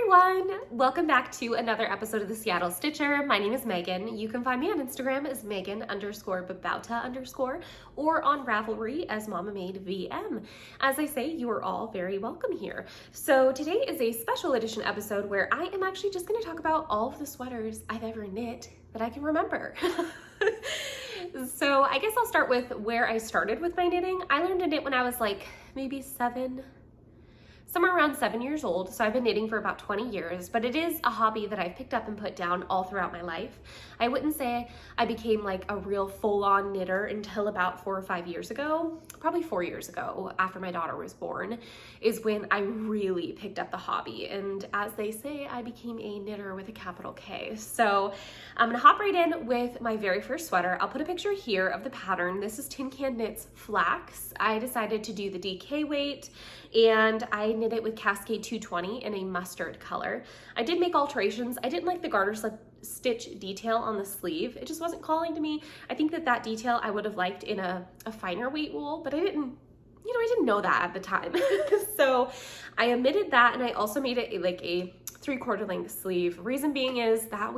everyone! Welcome back to another episode of the Seattle Stitcher. My name is Megan. You can find me on Instagram as Megan_Babauta_ or on Ravelry as MamaMadeVM. As I say, you are all very welcome here. So today is a special edition episode where I am actually just going to talk about all of the sweaters I've ever knit that I can remember. So I guess I'll start with where I started with my knitting. I learned to knit when I was like maybe somewhere around 7 years old. So I've been knitting for about 20 years, but it is a hobby that I've picked up and put down all throughout my life. I wouldn't say I became like a real full-on knitter until about 4 or 5 years ago. Probably 4 years ago, after my daughter was born, is when I really picked up the hobby. And as they say, I became a knitter with a capital K. So I'm gonna hop right in with my very first sweater. I'll put a picture here of the pattern. This is Tin Can Knits Flax. I decided to do the DK weight, and I knit it with Cascade 220 in a mustard color. I did make alterations. I didn't like the garter slip stitch detail on the sleeve. It just wasn't calling to me. I think that detail I would have liked in a finer weight wool, but I didn't know that at the time. So I omitted that, and I also made it like a 3/4 length sleeve. Reason being is that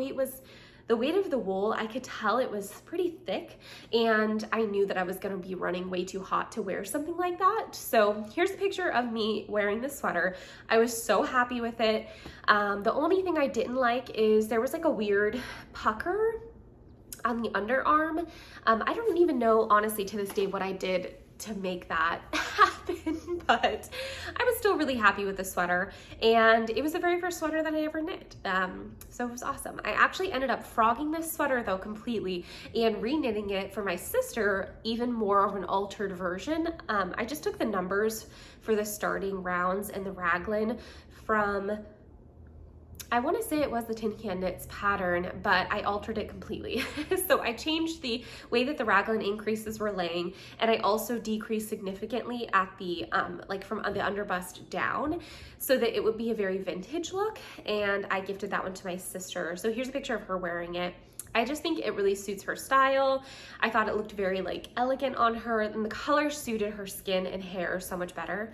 the weight of the wool, I could tell it was pretty thick, and I knew that I was gonna be running way too hot to wear something like that. So here's a picture of me wearing this sweater. I was so happy with it. The only thing I didn't like is there was like a weird pucker on the underarm. I don't even know, honestly, to this day what I did to make that happen, but I was still really happy with the sweater, and it was the very first sweater that I ever knit. So it was awesome. I actually ended up frogging this sweater though completely and re-knitting it for my sister, even more of an altered version. I just took the numbers for the starting rounds and the raglan from, I want to say it was the Tin Can Knits pattern, but I altered it completely. So I changed the way that the raglan increases were laying, and I also decreased significantly at the, like from the underbust down, so that it would be a very vintage look, and I gifted that one to my sister. So here's a picture of her wearing it. I just think it really suits her style. I thought it looked very like elegant on her, and the color suited her skin and hair so much better.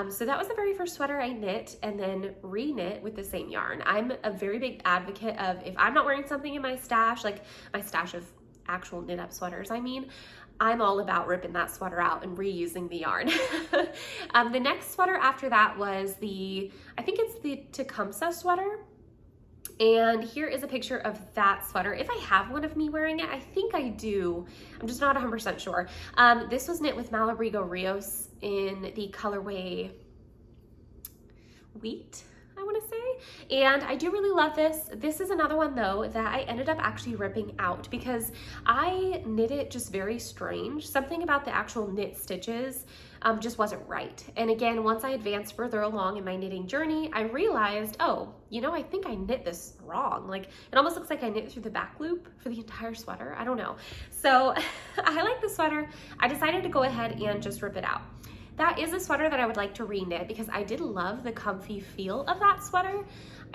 So that was the very first sweater I knit and then re-knit with the same yarn. I'm a very big advocate of, if I'm not wearing something in my stash, like my stash of actual knit up sweaters, I'm all about ripping that sweater out and reusing the yarn. The next sweater after that was I think it's the Tecumseh sweater. And here is a picture of that sweater. If I have one of me wearing it, I think I do. I'm just not 100% sure. This was knit with Malabrigo Rios in the colorway Wheat, I want to say. And I do really love this. This is another one though that I ended up actually ripping out because I knit it just very strange. Something about the actual knit stitches just wasn't right. And again, once I advanced further along in my knitting journey, I realized, oh, I think I knit this wrong. Like, it almost looks like I knit through the back loop for the entire sweater. I don't know. So I like the sweater. I decided to go ahead and just rip it out. That is a sweater that I would like to re-knit because I did love the comfy feel of that sweater.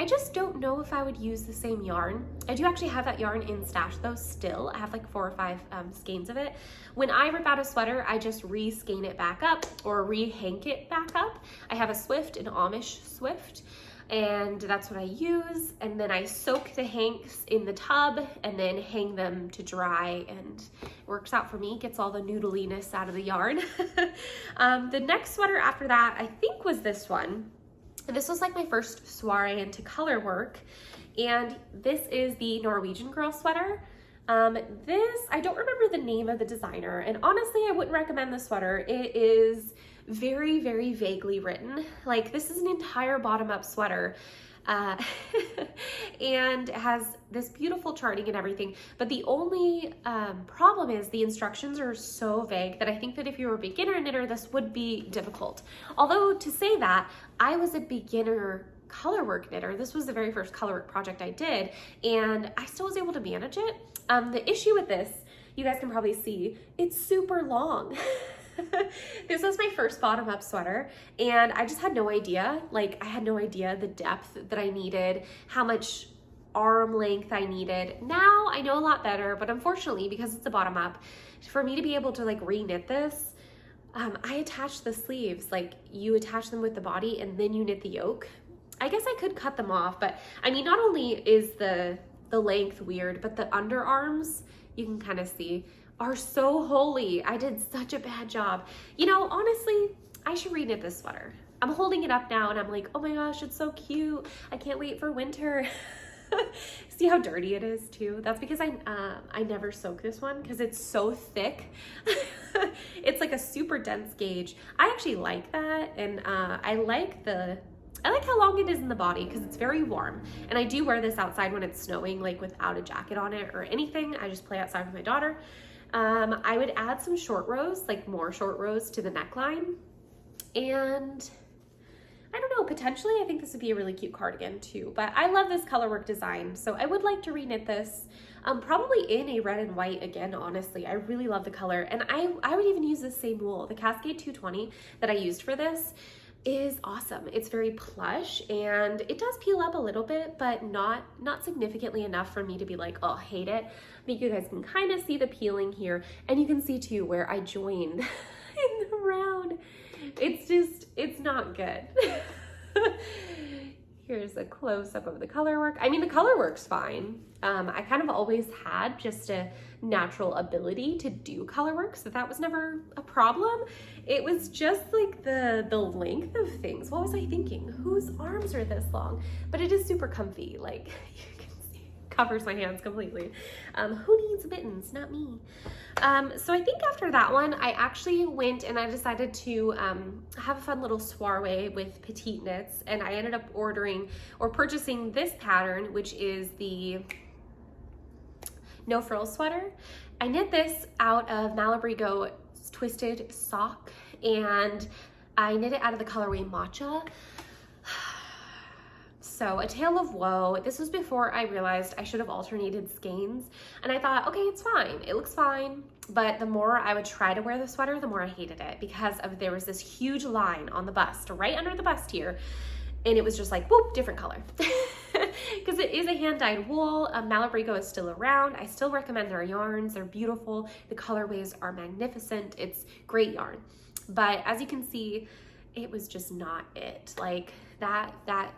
I just don't know if I would use the same yarn. I do actually have that yarn in stash though still. I have like 4 or 5 skeins of it. When I rip out a sweater, I just re-skein it back up or re-hank it back up. I have a Swift, an Amish Swift, and that's what I use. And then I soak the hanks in the tub and then hang them to dry, and it works out for me, gets all the noodliness out of the yarn. The next sweater after that, I think, was this one. This was like my first soiree into color work, and this is the Norwegian Girl sweater. I don't remember the name of the designer, and honestly, I wouldn't recommend this sweater. It is very, very vaguely written. Like, this is an entire bottom-up sweater, and it has this beautiful charting and everything, but the only problem is the instructions are so vague that I think that if you're a beginner knitter, this would be difficult. Although, to say that, I was a beginner colorwork knitter. This was the very first colorwork project I did, and I still was able to manage it. The issue with this, you guys can probably see, it's super long. This was my first bottom-up sweater, and I just had no idea. Like, I had no idea the depth that I needed, how much arm length I needed. Now I know a lot better, but unfortunately, because it's a bottom-up, for me to be able to like re-knit this, I attach the sleeves. Like, you attach them with the body and then you knit the yoke. I guess I could cut them off, but I mean, not only is the length weird, but the underarms, you can kind of see, are so holy. I did such a bad job. You know, honestly, I should reknit this sweater. I'm holding it up now and I'm like, oh my gosh, it's so cute. I can't wait for winter. See how dirty it is too? That's because I never soak this one because it's so thick. It's like a super dense gauge. I actually like that, and I like how long it is in the body because it's very warm. And I do wear this outside when it's snowing, like without a jacket on it or anything. I just play outside with my daughter. I would add some short rows, like more short rows to the neckline. And I don't know, potentially I think this would be a really cute cardigan too, but I love this colorwork design. So I would like to reknit this, probably in a red and white again, honestly. I really love the color. And I would even use this same wool. The Cascade 220 that I used for this is awesome. It's very plush and it does peel up a little bit, but not significantly enough for me to be like, oh, hate it. I think you guys can kind of see the peeling here, and you can see too where I joined in the round. It's not good. Here's a close-up of the color work. I mean, the color work's fine. I kind of always had just a natural ability to do color work, so that was never a problem. It was just like the length of things. What was I thinking? Whose arms are this long? But it is super comfy. Like, you can see, covers my hands completely. Who needs mittens? Not me. So I think after that one, I actually went and I decided to have a fun little soiree with Petite Knits, and I ended up ordering or purchasing this pattern, which is the No Frills sweater. I knit this out of Malabrigo Twisted Sock, and I knit it out of the colorway Matcha. So a tale of woe. This was before I realized I should have alternated skeins, and I thought, okay, it's fine. It looks fine. But the more I would try to wear the sweater, the more I hated it because there was this huge line on the bust, right under the bust here, and it was just like, whoop, different color. Because it is a hand-dyed wool. Malabrigo is still around. I still recommend their yarns. They're beautiful. The colorways are magnificent. It's great yarn. But as you can see, it was just not it. Like that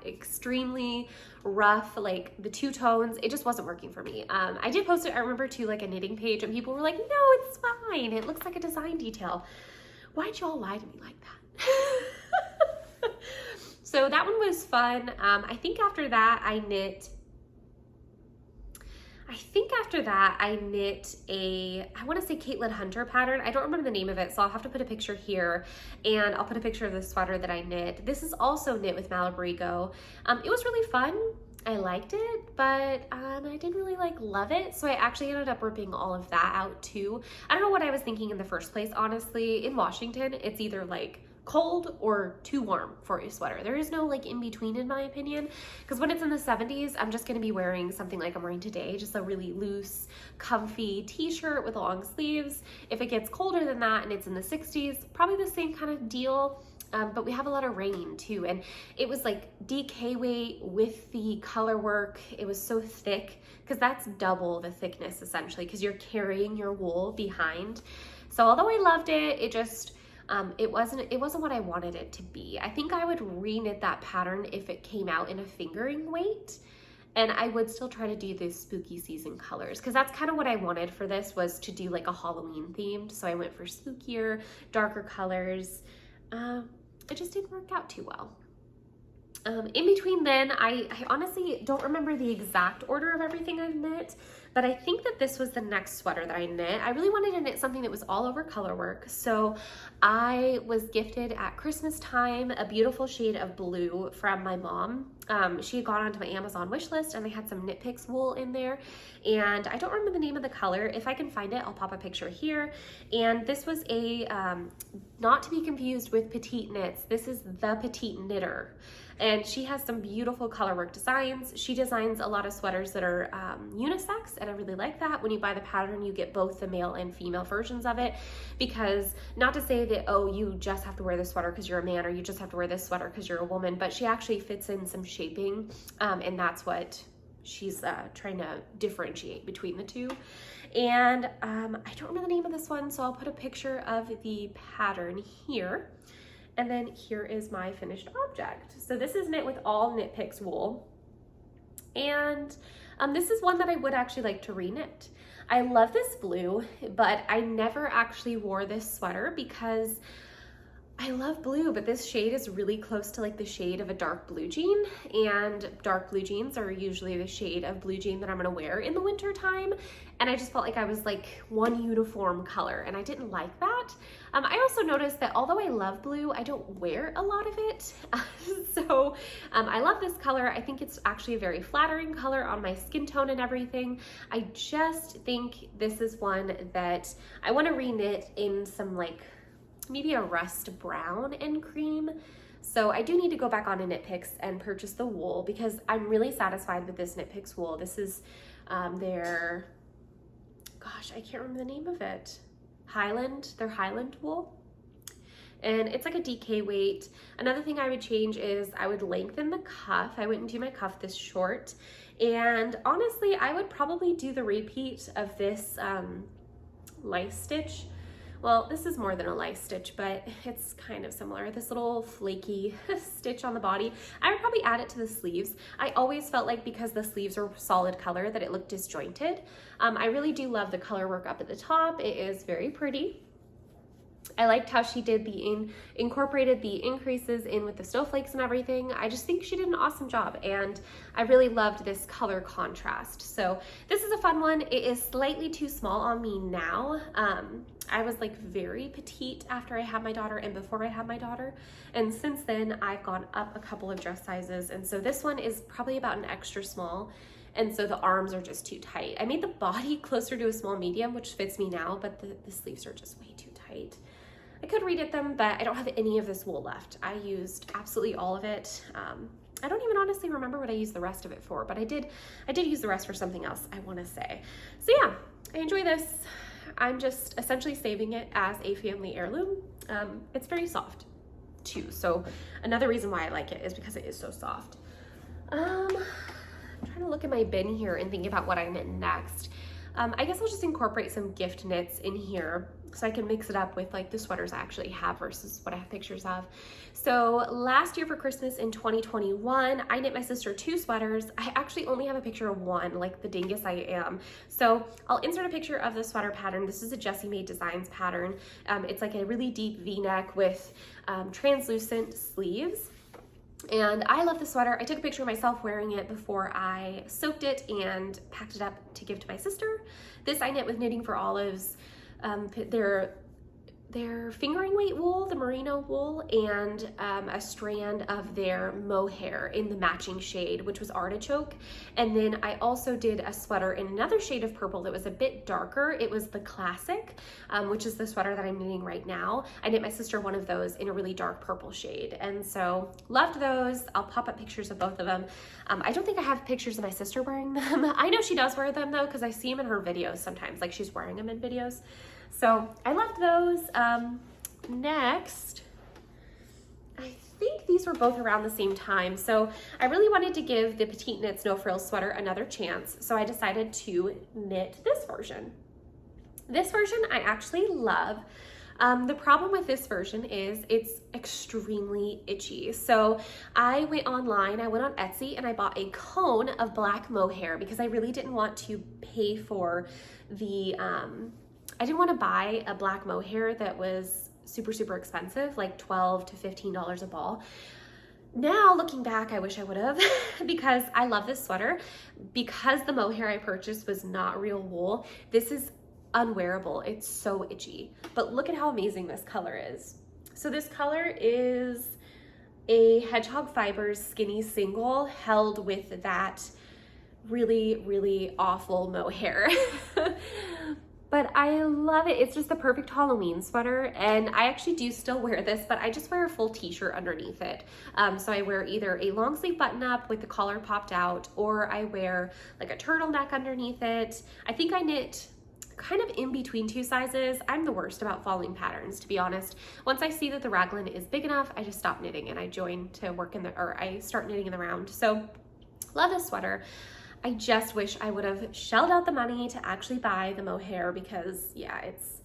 extremely rough, like the two tones, it just wasn't working for me. I did post it, I remember, to like a knitting page, and people were like, no, it's fine. It looks like a design detail. Why'd y'all lie to me like that? So that one was fun. I think after that I knit a, I want to say Caitlyn Hunter pattern. I don't remember the name of it, so I'll have to put a picture here, and I'll put a picture of the sweater that I knit. This is also knit with Malabrigo. It was really fun. I liked it, but I didn't really love it, so I actually ended up ripping all of that out too. I don't know what I was thinking in the first place, honestly. In Washington, it's either like cold or too warm for a sweater. There is no like in between, in my opinion, because when it's in the 70s, I'm just going to be wearing something like I'm wearing today, just a really loose, comfy t-shirt with long sleeves. If it gets colder than that and it's in the 60s, probably the same kind of deal. But we have a lot of rain too, and it was like DK weight with the color work. It was so thick because that's double the thickness essentially, because you're carrying your wool behind. So although I loved it, it just it wasn't what I wanted it to be. I think I would reknit that pattern if it came out in a fingering weight, and I would still try to do these spooky season colors, because that's kind of what I wanted for this, was to do like a Halloween themed. So I went for spookier, darker colors. It just didn't work out too well. In between then, I honestly don't remember the exact order of everything I've knit, but I think that this was the next sweater that I knit. I really wanted to knit something that was all over color work, so I was gifted at Christmas time a beautiful shade of blue from my mom. She had gone onto my Amazon wish list, and they had some Knit Picks wool in there, and I don't remember the name of the color. If I can find it, I'll pop a picture here. And this was a, not to be confused with Petite Knits, this is the Petite Knitter. And she has some beautiful colorwork designs. She designs a lot of sweaters that are unisex, and I really like that. When you buy the pattern, you get both the male and female versions of it, because not to say that, oh, you just have to wear this sweater because you're a man, or you just have to wear this sweater because you're a woman, but she actually fits in some shaping, and that's what she's trying to differentiate between the two. And I don't remember the name of this one, so I'll put a picture of the pattern here. And then here is my finished object. So this is knit with all Knit Picks wool. And this is one that I would actually like to reknit. I love this blue, but I never actually wore this sweater because I love blue, but this shade is really close to like the shade of a dark blue jean, and dark blue jeans are usually the shade of blue jean that I'm gonna wear in the winter time. And I just felt like I was like one uniform color, and I didn't like that. I also noticed that although I love blue, I don't wear a lot of it. So I love this color. I think it's actually a very flattering color on my skin tone and everything. I just think this is one that I wanna reknit in some like, maybe a rust brown and cream. So I do need to go back on to Knit Picks and purchase the wool because I'm really satisfied with this Knit Picks wool. This is their, gosh, I can't remember the name of it. Their Highland wool. And it's like a DK weight. Another thing I would change is I would lengthen the cuff. I wouldn't do my cuff this short. And honestly, I would probably do the repeat of this lice stitch. Well, this is more than a lice stitch, but it's kind of similar. This little flaky stitch on the body. I would probably add it to the sleeves. I always felt like because the sleeves are solid color that it looked disjointed. I really do love the color work up at the top. It is very pretty. I liked how she did incorporated the increases in with the snowflakes and everything. I just think she did an awesome job, and I really loved this color contrast. So this is a fun one. It is slightly too small on me now. I was like very petite after I had my daughter and before I had my daughter. And since then I've gone up a couple of dress sizes. And so this one is probably about an extra small. And so the arms are just too tight. I made the body closer to a small medium, which fits me now, but the sleeves are just way too tight. I could reknit them, but I don't have any of this wool left. I used absolutely all of it. I don't even honestly remember what I used the rest of it for, but I did use the rest for something else, I wanna say. So yeah, I enjoy this. I'm just essentially saving it as a family heirloom. It's very soft too. So another reason why I like it is because it is so soft. I'm trying to look at my bin here and think about what I knit next. I guess I'll just incorporate some gift knits in here so I can mix it up with like the sweaters I actually have versus what I have pictures of. So last year for Christmas in 2021, I knit my sister 2 sweaters. I actually only have a picture of one, like the dingus I am. So I'll insert a picture of the sweater pattern. This is a Jessie Made Designs pattern. It's like a really deep V-neck with translucent sleeves. And I love the sweater. I took a picture of myself wearing it before I soaked it and packed it up to give to my sister. This I knit with Knitting for Olives. Their fingering weight wool, the merino wool, and a strand of their mohair in the matching shade, which was artichoke. And then I also did a sweater in another shade of purple that was a bit darker. It was the classic, which is the sweater that I'm knitting right now. I knit my sister one of those in a really dark purple shade. And so loved those. I'll pop up pictures of both of them. I don't think I have pictures of my sister wearing them. I know she does wear them though, because I see them in her videos sometimes, like she's wearing them in videos. So I loved those. Next, I think these were both around the same time. So I really wanted to give the Petite Knits No Frills sweater another chance. So I decided to knit this version. This version I actually love. The problem with this version is it's extremely itchy. So I went online, I went on Etsy and I bought a cone of black mohair because I really didn't want to pay for the, I didn't want to buy a black mohair that was super expensive, like $12 to $15 a ball. Now looking back, I wish I would have because I love this sweater. Because the mohair I purchased was not real wool, this is unwearable. It's so itchy. But look at how amazing this color is. So this color is a Hedgehog Fibers skinny single held with that really awful mohair. But I love it. It's just the perfect Halloween sweater. And I actually do still wear this, but I just wear a full t-shirt underneath it. So I wear either a long sleeve button up with the collar popped out, or I wear like a turtleneck underneath it. I think I knit kind of in between 2 sizes. I'm the worst about following patterns, to be honest. Once I see that the raglan is big enough, I just stop knitting and I join to work in the, or I start knitting in the round. So love this sweater. I just wish I would have shelled out the money to actually buy the mohair because yeah, it's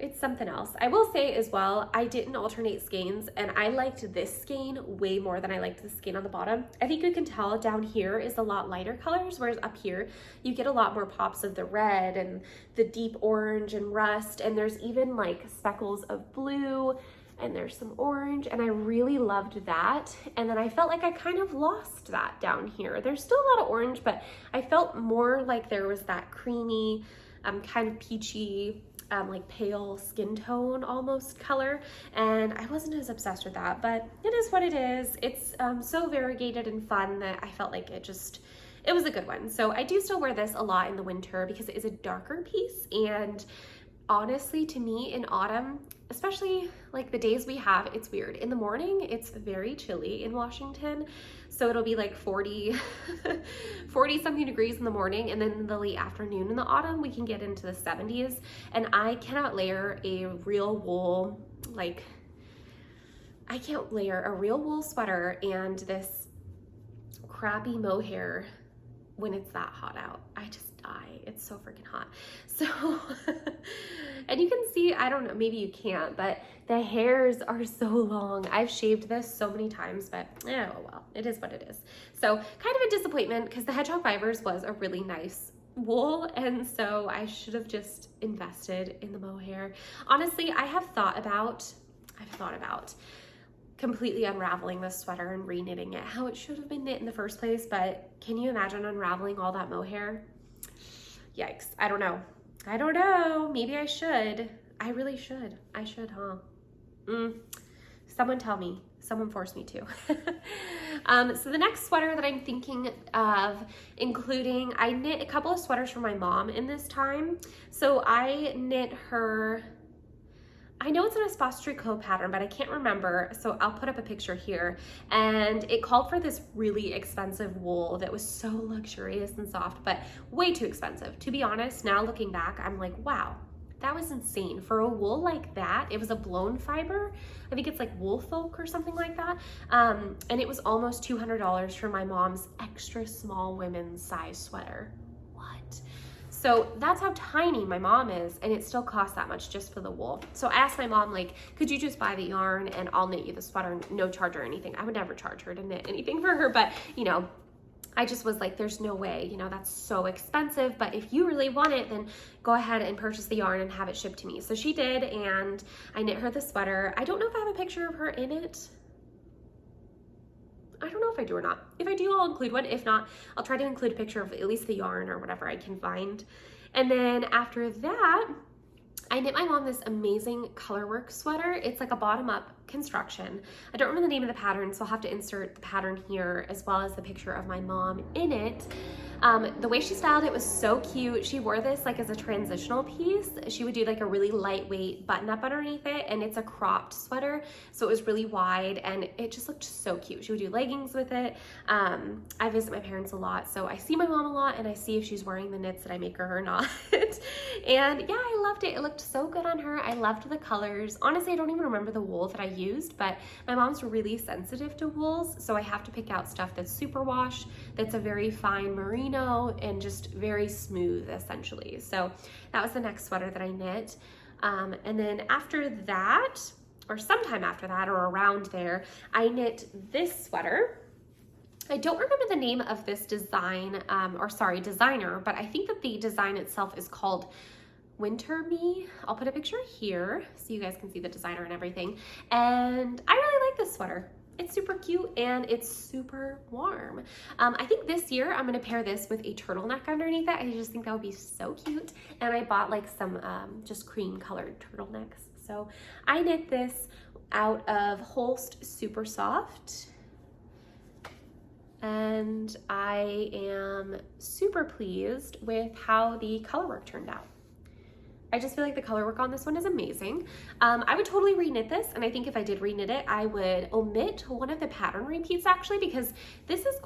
It's something else. I will say as well, I didn't alternate skeins, and I liked this skein way more than I liked the skein on the bottom. I think you can tell down here is a lot lighter colors, whereas up here you get a lot more pops of the red and the deep orange and rust, and there's even like speckles of blue, and there's some orange, and I really loved that. And then I felt like I kind of lost that down here. There's still a lot of orange, but I felt more like there was that creamy, kind of peachy, like pale skin tone almost color, and I wasn't as obsessed with that, but it is what it is. It's so variegated and fun that I felt like it was a good one. So I do still wear this a lot in the winter because it is a darker piece, and honestly, to me in autumn, especially like the days we have, it's weird. In the morning, it's very chilly in Washington. So it'll be like 40 something degrees in the morning. And then in the late afternoon in the autumn, we can get into the 70s. And I cannot layer a real wool, I can't layer a real wool sweater and this crappy mohair when it's that hot out. I just die. It's so freaking hot. So, and you can see, I don't know, maybe you can't, but the hairs are so long. I've shaved this so many times, but oh well, it is what it is. So kind of a disappointment because the Hedgehog Fibers was a really nice wool, and so I should have just invested in the mohair. Honestly, I've thought about completely unraveling this sweater and re-knitting it how it should have been knit in the first place, but can you imagine unraveling all that mohair? Yikes. I don't know. Maybe I should. I really should. I should, huh? Someone tell me. Someone force me to. So the next sweater that I'm thinking of including, I knit a couple of sweaters for my mom in this time. So I knit her, I know it's an Espace Tricot pattern, but I can't remember, so I'll put up a picture here. And it called for this really expensive wool that was so luxurious and soft, but way too expensive. To be honest, now looking back, I'm like, wow, that was insane. For a wool like that, it was a blown fiber. I think it's like Wool Folk or something like that. And it was almost $200 for my mom's extra small women's size sweater. What? So that's how tiny my mom is, and it still costs that much just for the wool. So I asked my mom, like, could you just buy the yarn and I'll knit you the sweater, no charge or anything. I would never charge her to knit anything for her, but you know, I just was like, there's no way, you know, that's so expensive, but if you really want it, then go ahead and purchase the yarn and have it shipped to me. So she did, and I knit her the sweater. I don't know if I have a picture of her in it. I don't know if I do or not. If I do, I'll include one. If not, I'll try to include a picture of at least the yarn or whatever I can find. And then after that, I knit my mom this amazing Colorwork sweater. It's like a bottom-up construction. I don't remember the name of the pattern, so I'll have to insert the pattern here as well as the picture of my mom in it. The way she styled it was so cute. She wore this like as a transitional piece. She would do like a really lightweight button up underneath it, and it's a cropped sweater, so it was really wide and it just looked so cute. She would do leggings with it. I visit my parents a lot, so I see my mom a lot and I see if she's wearing the knits that I make her or not. And yeah, I loved it. It looked so good on her. I loved the colors. Honestly, I don't even remember the wool that I used, but my mom's really sensitive to wools, so I have to pick out stuff that's superwash, that's a very fine merino, and just very smooth essentially. So that was the next sweater that I knit. And then after that, or sometime after that or around there, I knit this sweater. I don't remember the name of this designer, but I think that the design itself is called Winter Me. I'll put a picture here so you guys can see the designer and everything. And I really like this sweater. It's super cute and it's super warm. I think this year I'm gonna pair this with a turtleneck underneath it. I just think that would be so cute. And I bought like some just cream colored turtlenecks. So I knit this out of Holst Super Soft. And I am super pleased with how the color work turned out. I just feel like the color work on this one is amazing. I would totally reknit this, and I think if I did reknit it, I would omit one of the pattern repeats actually, because this is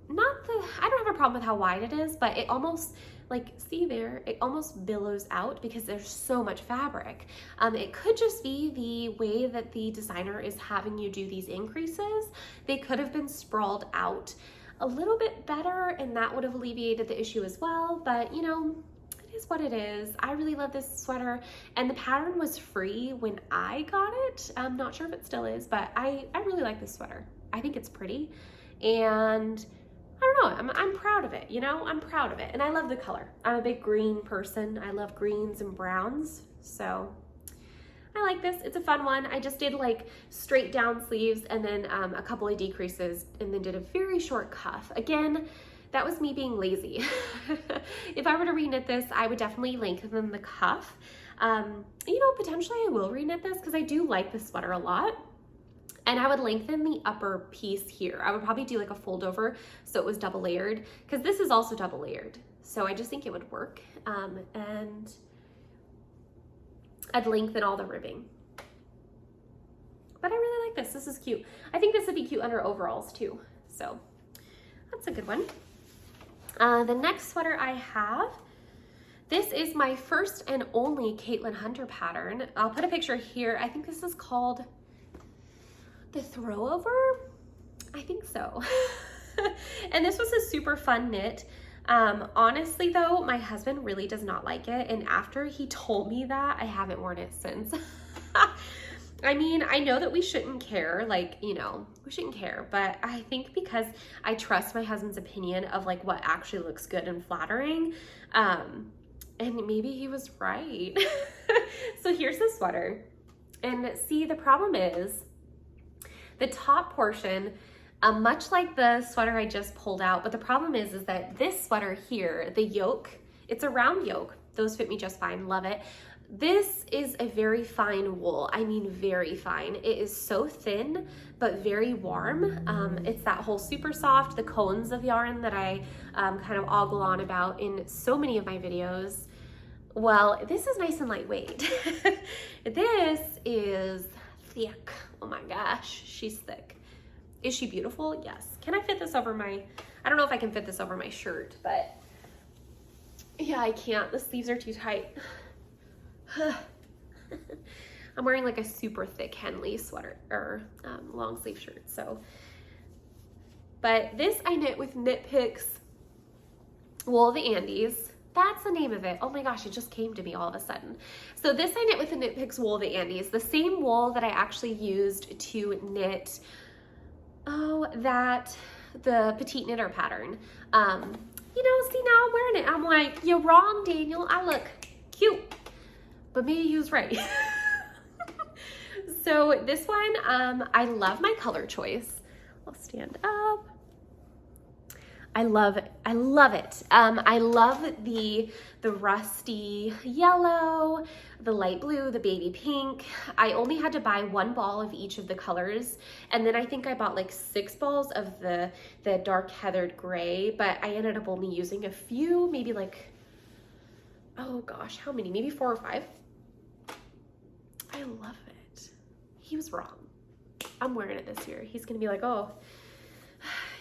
not the, I don't have a problem with how wide it is, but it almost, like, see there, it almost billows out because there's so much fabric. It could just be the way that the designer is having you do these increases. They could have been sprawled out a little bit better, and that would have alleviated the issue as well, but you know, it is what it is. I really love this sweater, and the pattern was free when I got it. I'm not sure if it still is, but I really like this sweater. I think it's pretty, and I don't know, I'm proud of it, you know? I'm proud of it, and I love the color. I'm a big green person. I love greens and browns, so I like this. It's a fun one. I just did like straight down sleeves and then a couple of decreases and then did a very short cuff. Again, that was me being lazy. If I were to reknit this, I would definitely lengthen the cuff. You know, potentially I will reknit this because I do like this sweater a lot. And I would lengthen the upper piece here. I would probably do like a fold over so it was double layered, because this is also double layered. So I just think it would work. And I'd lengthen all the ribbing. But I really like this. This is cute. I think this would be cute under overalls too. So that's a good one. The next sweater I have, this is my first and only Caitlyn Hunter pattern. I'll put a picture here. I think this is called the Throwover. I think so. And this was a super fun knit. Honestly though, my husband really does not like it, and after he told me that, I haven't worn it since. I mean, I know that we shouldn't care, like, you know, we shouldn't care, but I think because I trust my husband's opinion of like what actually looks good and flattering, and maybe he was right. So here's the sweater, and see, the problem is the top portion, much like the sweater I just pulled out, but the problem is that this sweater here, the yoke, it's a round yoke. Those fit me just fine, love it. This is a very fine wool. I mean, very fine. It is so thin, but very warm. It's that whole super soft, the cones of yarn that I kind of ogle on about in so many of my videos. Well, this is nice and lightweight. This is thick. Oh my gosh, she's thick. Is she beautiful? Yes. Can I fit this over my, I don't know if I can fit this over my shirt, but yeah, I can't. The sleeves are too tight. I'm wearing like a super thick Henley sweater or long sleeve shirt. So, but this I knit with Knit Picks Wool of the Andes. That's the name of it. Oh my gosh, it just came to me all of a sudden. So this I knit with the Knit Picks Wool of the Andes, the same wool that I actually used to knit, the Petite Knitter pattern. You know, see, now I'm wearing it. I'm like, you're wrong, Daniel. I look cute. But maybe he was right. So this one, I love my color choice. I'll stand up. I love it. I love it. I love the rusty yellow, the light blue, the baby pink. I only had to buy one ball of each of the colors, and then I think I bought like 6 balls of the dark heathered gray, but I ended up only using a few, maybe like, oh gosh, how many? Maybe 4 or 5. I love it. He was wrong. I'm wearing it this year. He's gonna be like, oh,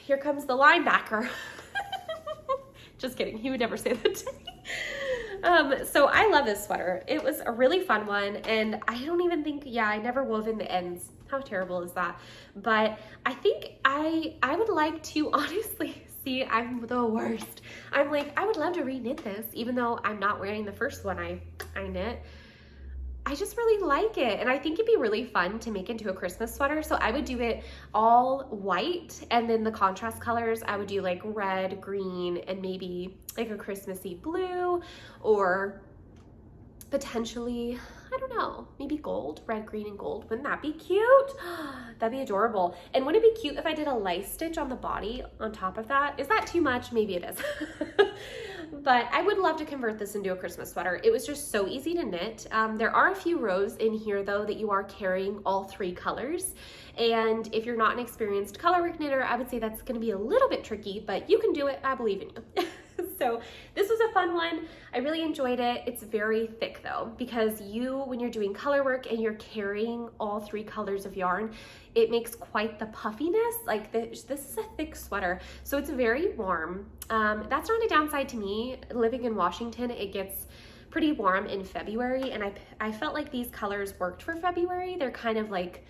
here comes the linebacker. Just kidding. He would never say that to me. So I love this sweater. It was a really fun one, and I don't even think, yeah, I never wove in the ends. How terrible is that? But I think I would like to, honestly, see, I'm the worst. I'm like, I would love to reknit this, even though I'm not wearing the first one I knit. I just really like it, and I think it'd be really fun to make into a Christmas sweater. So I would do it all white, and then the contrast colors, I would do like red, green, and maybe like a Christmassy blue, or potentially, I don't know, maybe gold, red, green, and gold. Wouldn't that be cute? That'd be adorable. And wouldn't it be cute if I did a lace stitch on the body on top of that? Is that too much? Maybe it is. But I would love to convert this into a Christmas sweater. It was just so easy to knit. There are a few rows in here though that you are carrying all 3 colors. And if you're not an experienced colorwork knitter, I would say that's gonna be a little bit tricky, but you can do it, I believe in you. So this was a fun one. I really enjoyed it. It's very thick though, because when you're doing color work and you're carrying all 3 colors of yarn, it makes quite the puffiness. Like this is a thick sweater, so it's very warm. That's not a downside to me. Living in Washington, it gets pretty warm in February, and I felt like these colors worked for February. They're kind of like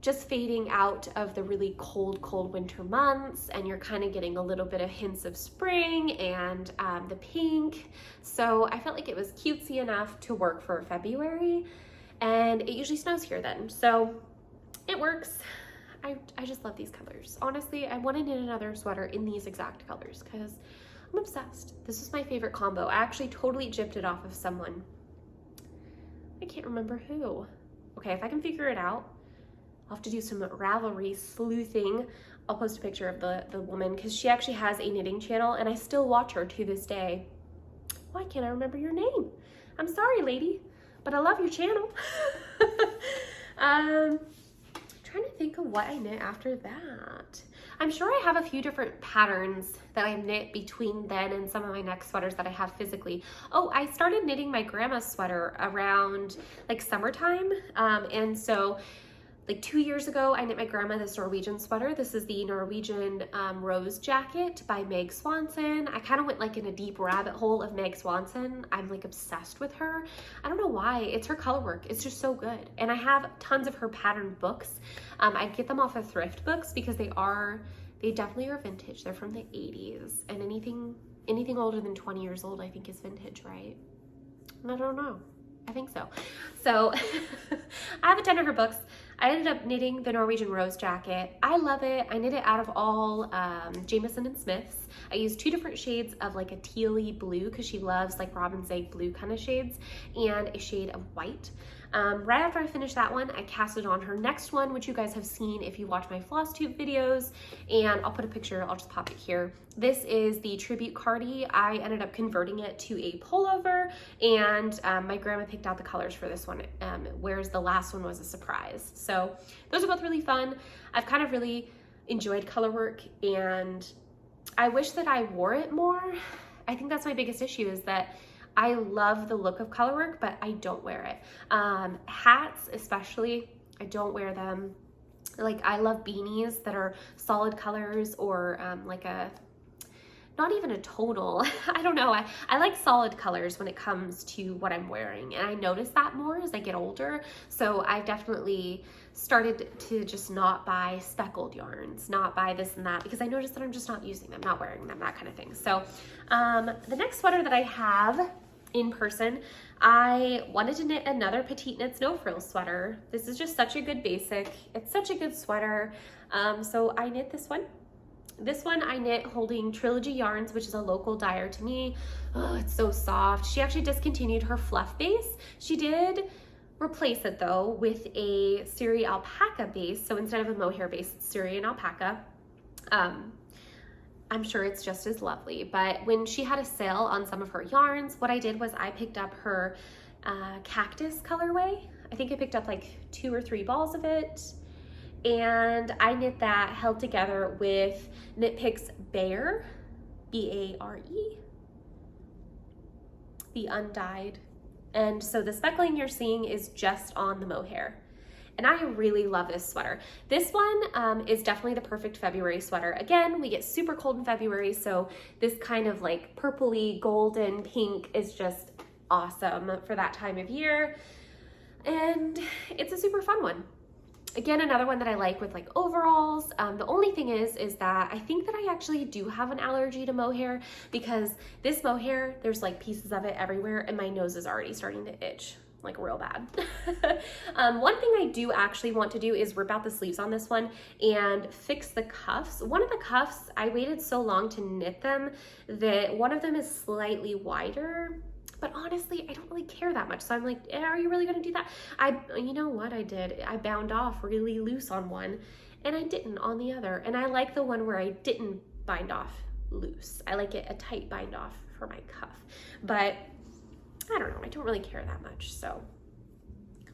just fading out of the really cold winter months, and you're kind of getting a little bit of hints of spring and the pink. So I felt like it was cutesy enough to work for February, and it usually snows here then. So it works. I just love these colors. Honestly, I want to knit another sweater in these exact colors because I'm obsessed. This is my favorite combo. I actually totally gypped it off of someone. I can't remember who. Okay, if I can figure it out, I'll have to do some Ravelry sleuthing. I'll post a picture of the woman because she actually has a knitting channel and I still watch her to this day. Why can't I remember your name? I'm sorry, lady, but I love your channel. Trying to think of what I knit after that. I'm sure I have a few different patterns that I knit between then and some of my next sweaters that I have physically. Oh, I started knitting my grandma's sweater around like summertime. And so like 2 years ago, I knit my grandma this Norwegian sweater. This is the Norwegian Rose Jacket by Meg Swanson. I kind of went like in a deep rabbit hole of Meg Swanson. I'm like obsessed with her. I don't know why. It's her color work. It's just so good. And I have tons of her pattern books. I get them off of thrift books because they definitely are vintage. They're from the 80s, and anything older than 20 years old I think is vintage, right? I don't know. I think so. So I have a ton of her books. I ended up knitting the Norwegian Rose Jacket. I love it. I knit it out of all Jamieson and Smiths. I used 2 different shades of like a tealy blue because she loves like robin's egg blue kind of shades, and a shade of white. Right after I finished that one, I casted on her next one, which you guys have seen if you watch my floss tube videos, and I'll put a picture, I'll just pop it here. This is the Tribute Cardi. I ended up converting it to a pullover, and my grandma picked out the colors for this one, whereas the last one was a surprise. So those are both really fun. I've kind of really enjoyed color work, and I wish that I wore it more. I think that's my biggest issue, is that I love the look of color work, but I don't wear it. Hats especially, I don't wear them. Like I love beanies that are solid colors, or like not even a total. I don't know. I like solid colors when it comes to what I'm wearing, and I notice that more as I get older. So I've definitely started to just not buy speckled yarns, not buy this and that, because I notice that I'm just not using them, not wearing them, that kind of thing. So the next sweater that I have in person, I wanted to knit another Petite Knits no frills sweater. This is just such a good basic. It's such a good sweater. So I knit this one. This one I knit holding Trilogy Yarns, which is a local dyer to me. Oh, it's so soft. She actually discontinued her fluff base. She did replace it though with a Syri alpaca base. So instead of a mohair base, it's Syri and alpaca. I'm sure it's just as lovely, but when she had a sale on some of her yarns, what I did was I picked up her cactus colorway. I think I picked up like 2 or 3 balls of it, and I knit that held together with Knit Picks Bare, B-A-R-E, the undyed. And so the speckling you're seeing is just on the mohair. And I really love this sweater. This one is definitely the perfect February sweater. Again, we get super cold in February, so this kind of like purpley golden pink is just awesome for that time of year. And it's a super fun one. Again, another one that I like with like overalls. The only thing is that I think that I actually do have an allergy to mohair, because this mohair, there's like pieces of it everywhere, and my nose is already starting to itch like real bad. One thing I do actually want to do is rip out the sleeves on this one and fix the cuffs. One of the cuffs, I waited so long to knit them that one of them is slightly wider, but honestly, I don't really care that much. So I'm like, are you really gonna do that? You know what I did? I bound off really loose on one, and I didn't on the other. And I like the one where I didn't bind off loose. I like it a tight bind off for my cuff, but I don't know, I don't really care that much. So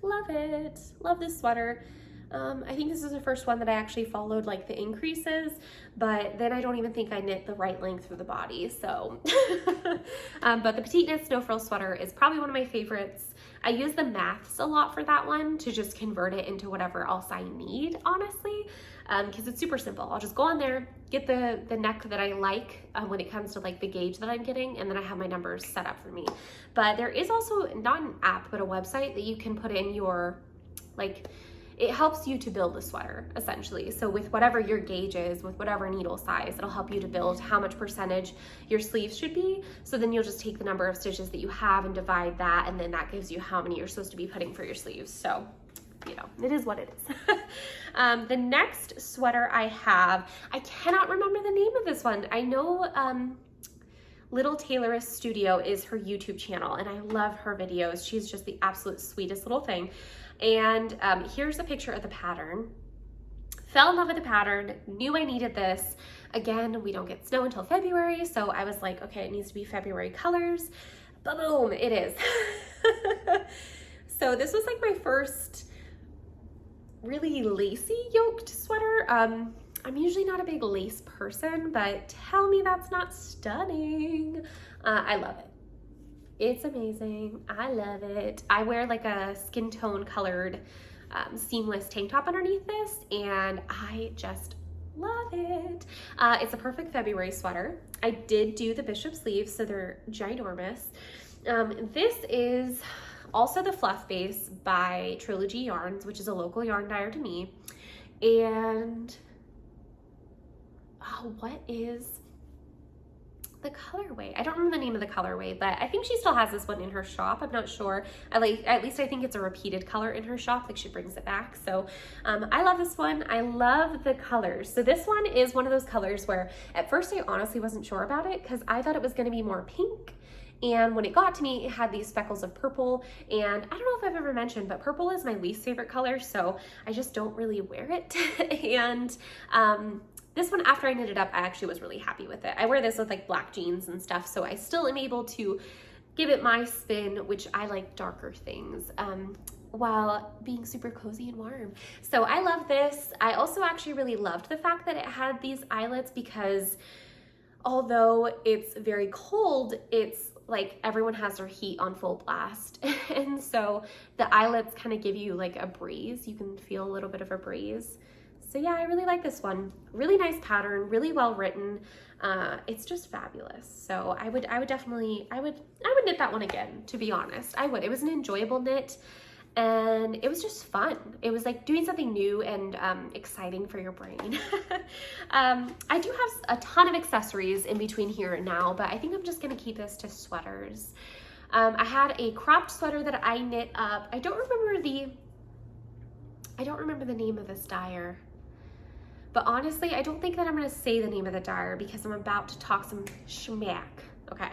love it, love this sweater. I think this is the first one that I actually followed like the increases, but then I don't even think I knit the right length for the body. So, but the Petite Knits No Frills sweater is probably one of my favorites. I use the maths a lot for that one to just convert it into whatever else I need, honestly, because it's super simple. I'll just go on there, get the neck that I like when it comes to like the gauge that I'm getting, and then I have my numbers set up for me. But there is also not an app, but a website that you can put in your like, it helps you to build a sweater essentially. So with whatever your gauge is, with whatever needle size, it'll help you to build how much percentage your sleeves should be. So then you'll just take the number of stitches that you have and divide that, and then that gives you how many you're supposed to be putting for your sleeves. So, you know, it is what it is. The next sweater I have, I cannot remember the name of this one. I know Little Tailorist Studio is her YouTube channel, and I love her videos. She's just the absolute sweetest little thing. And here's a picture of the pattern. Fell in love with the pattern, knew I needed this. Again, we don't get snow until February, so I was like, okay, it needs to be February colors. Boom, it is. So this was like my first really lacy yoked sweater. I'm usually not a big lace person, but tell me that's not stunning. I love it. It's amazing. I love it. I wear like a skin tone colored seamless tank top underneath this, and I just love it. It's a perfect February sweater. I did do the bishop sleeves, so they're ginormous. This is also the fluff base by Trilogy Yarns, which is a local yarn dyer to me. And what is the colorway? I don't remember the name of the colorway, but I think she still has this one in her shop. I'm not sure. At least I think it's a repeated color in her shop, like she brings it back. So I love this one. I love the colors. So this one is one of those colors where at first I honestly wasn't sure about it because I thought it was going to be more pink. And when it got to me, it had these speckles of purple. And I don't know if I've ever mentioned, but purple is my least favorite color, so I just don't really wear it. And this one, after I knit it up, I actually was really happy with it. I wear this with like black jeans and stuff, so I still am able to give it my spin, which I like darker things, while being super cozy and warm. So I love this. I also actually really loved the fact that it had these eyelets because although it's very cold, it's like everyone has their heat on full blast. And so the eyelets kind of give you like a breeze. You can feel a little bit of a breeze. So yeah, I really like this one. Really nice pattern, really well written. It's just fabulous. So I would definitely, I would knit that one again, to be honest. I would. It was an enjoyable knit and it was just fun. It was like doing something new and exciting for your brain. I do have a ton of accessories in between here and now, but I think I'm just gonna keep this to sweaters. I had a cropped sweater that I knit up. I don't remember the name of this dyer. But honestly, I don't think that I'm gonna say the name of the dyer because I'm about to talk some schmack. Okay,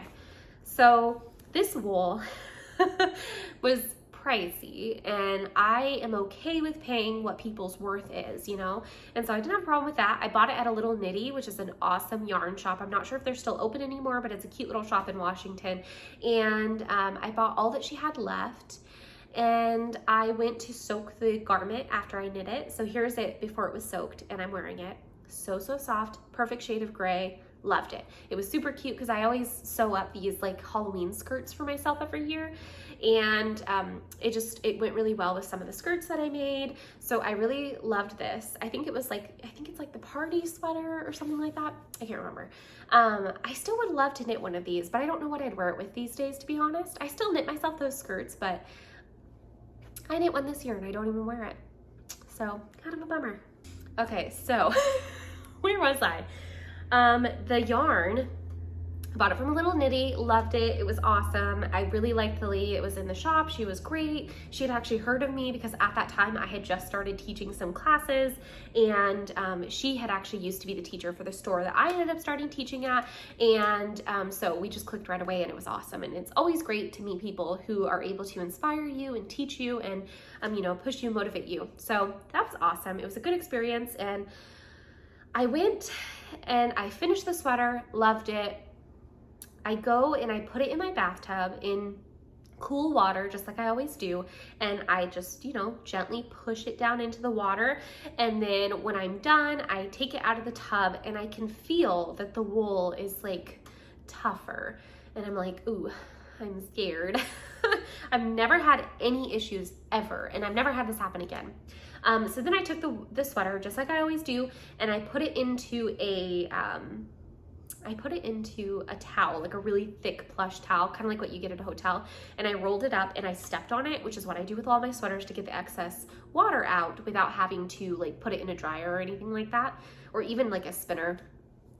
so this wool was pricey and I am okay with paying what people's worth is, you know? And so I didn't have a problem with that. I bought it at a Little Nitty, which is an awesome yarn shop. I'm not sure if they're still open anymore, but it's a cute little shop in Washington. And I bought all that she had left. And I went to soak the garment after I knit it. So here's it before it was soaked and I'm wearing it. So so perfect shade of gray. Loved it. It was super cute because I always sew up these like Halloween skirts for myself every year. And it went really well with some of the skirts that I made. So I really loved this. I think it's like the party sweater or something like that. I can't remember. I still would love to knit one of these, but I don't know what I'd wear it with these days, to be honest. I still knit myself those skirts, but I knit one this year and I don't even wear it. So kind of a bummer. Okay, so where was I? The yarn, I bought it from a Little Nitty, loved it. It was awesome. I really liked the lady. It was in the shop. She was great. She had actually heard of me because at that time I had just started teaching some classes, and she had actually used to be the teacher for the store that I ended up starting teaching at. And so we just clicked right away and it was awesome. And it's always great to meet people who are able to inspire you and teach you and, you know, push you, motivate you. So that was awesome. It was a good experience. And I went and I finished the sweater, loved it. I go and I put it in my bathtub in cool water, just like I always do. And I just, you know, gently push it down into the water. And then when I'm done, I take it out of the tub and I can feel that the wool is like tougher. And I'm like, ooh, I'm scared. I've never had any issues ever. And I've never had this happen again. So then I took the sweater, just like I always do, and I put it into a I put it into a towel, like a really thick plush towel, kind of like what you get at a hotel, and I rolled it up and I stepped on it, which is what I do with all my sweaters to get the excess water out without having to like put it in a dryer or anything like that, or even like a spinner.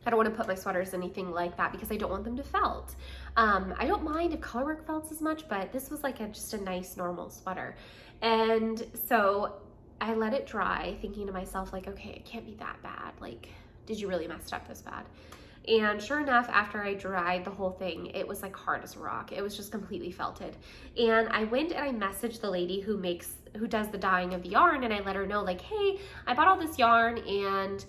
I don't want to put my sweaters anything like that because I don't want them to felt. I don't mind if Colorwork felts as much, but this was like just a nice normal sweater. And so I let it dry thinking to myself like, okay, it can't be that bad. Like, did you really mess it up this bad? And sure enough, after I dried the whole thing, it was like hard as a rock. It was just completely felted. And I went and I messaged the lady who does the dyeing of the yarn, and I let her know like, hey, I bought all this yarn and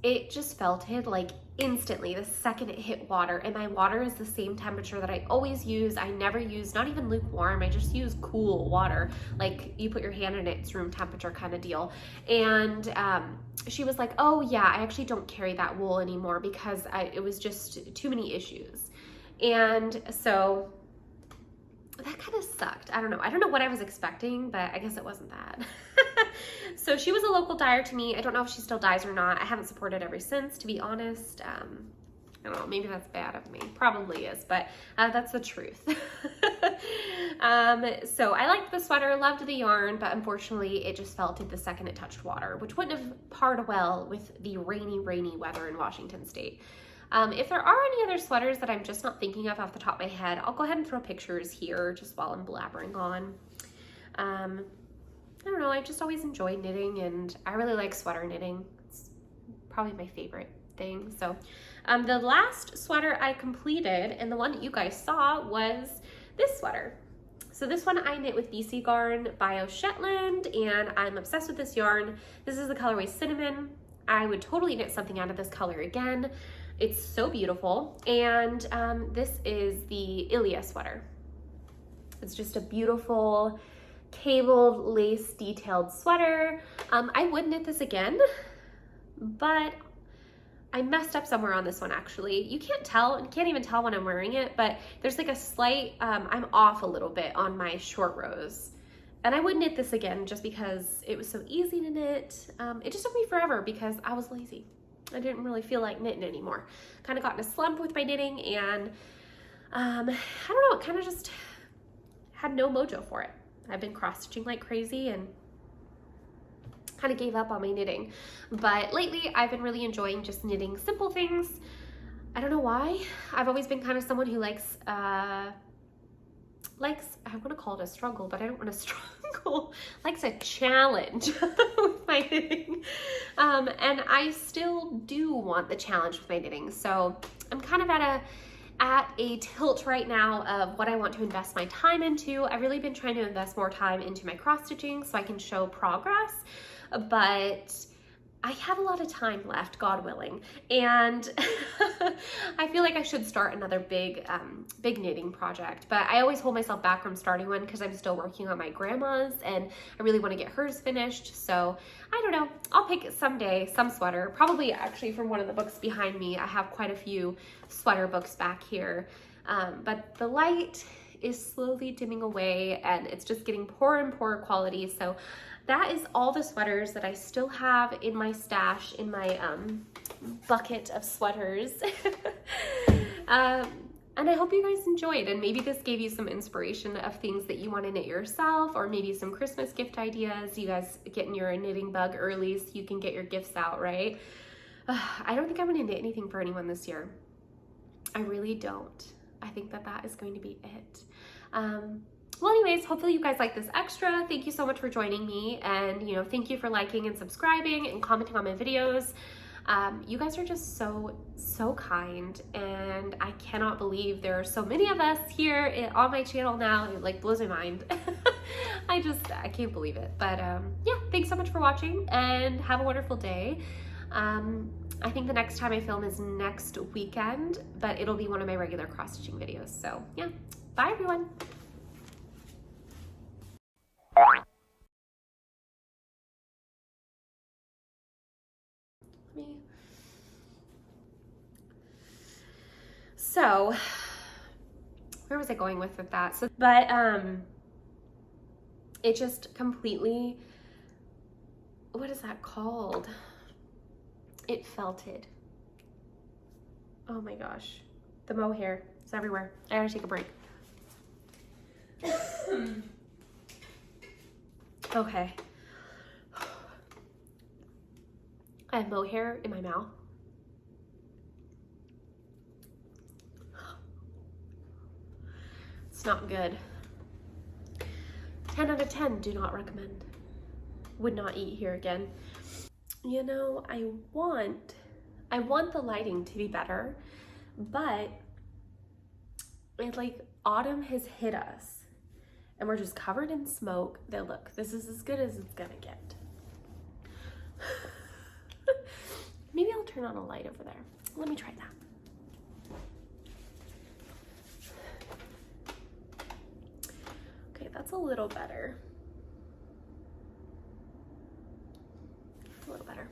it just felted like instantly the second it hit water, and my water is the same temperature that I always use. I never use, not even lukewarm, I just use cool water, like you put your hand in it, it's room temperature kind of deal. And she was like, oh yeah, I actually don't carry that wool anymore because it was just too many issues. And so that kind of sucked. I don't know what I was expecting, but I guess it wasn't that. So she was a local dyer to me. I don't know if she still dyes or not. I haven't supported ever since, to be honest. I don't know, maybe that's bad of me. Probably is, but that's the truth. So I liked the sweater, loved the yarn, but unfortunately it just felted the second it touched water, which wouldn't have pared well with the rainy weather in Washington State. If there are any other sweaters that I'm just not thinking of off the top of my head, I'll go ahead and throw pictures here just while I'm blabbering on. I don't know, I just always enjoyed knitting, and I really like sweater knitting. It's probably my favorite thing. So the last sweater I completed, and the one that you guys saw, was this sweater. So this one I knit with BC Garn Bio Shetland, and I'm obsessed with this yarn. This is the colorway Cinnamon. I would totally knit something out of this color again. It's so beautiful. And this is the Ilia sweater. It's just a beautiful cabled lace detailed sweater. I would knit this again, but I messed up somewhere on this one actually. You can't even tell when I'm wearing it, but there's like a slight, I'm off a little bit on my short rows. And I would knit this again just because it was so easy to knit. It just took me forever because I was lazy. I didn't really feel like knitting anymore. Kind of got in a slump with my knitting, and I don't know, it kind of just had no mojo for it. I've been cross-stitching like crazy and kind of gave up on my knitting. But lately I've been really enjoying just knitting simple things. I don't know why. I've always been kind of someone who likes, I want to call it a struggle, but I don't want to struggle, likes a challenge with my knitting. And I still do want the challenge with my knitting. So I'm kind of at a tilt right now of what I want to invest my time into. I've really been trying to invest more time into my cross stitching so I can show progress, but I have a lot of time left, God willing, and I feel like I should start another big knitting project, but I always hold myself back from starting one because I'm still working on my grandma's and I really want to get hers finished. So I don't know, I'll pick someday some sweater, probably actually from one of the books behind me. I have quite a few sweater books back here, but the light is slowly dimming away and it's just getting poorer and poorer quality. So that is all the sweaters that I still have in my stash, in my bucket of sweaters. And I hope you guys enjoyed, and maybe this gave you some inspiration of things that you want to knit yourself, or maybe some Christmas gift ideas. You guys getting your knitting bug early so you can get your gifts out, right? I don't think I'm going to knit anything for anyone this year. I really don't. I think that is going to be it. Well, anyways, hopefully you guys like this extra. Thank you so much for joining me, and thank you for liking and subscribing and commenting on my videos. You guys are just so kind, and I cannot believe there are so many of us here on my channel now. It like blows my mind. I can't believe it. But yeah, thanks so much for watching, and have a wonderful day. I think the next time I film is next weekend, but it'll be one of my regular cross-stitching videos. So yeah, bye everyone. So where was I going with that? So, but it just completely, what is that called? It felted. Oh my gosh. The mohair is everywhere. I gotta take a break. Okay. I have mohair in my mouth. It's not good. 10 out of 10, do not recommend. Would not eat here again. You know, I want the lighting to be better, but it's like autumn has hit us and we're just covered in smoke. That look, this is as good as it's gonna get. Maybe I'll turn on a light over there. Let me try that. Okay, that's a little better. A little better.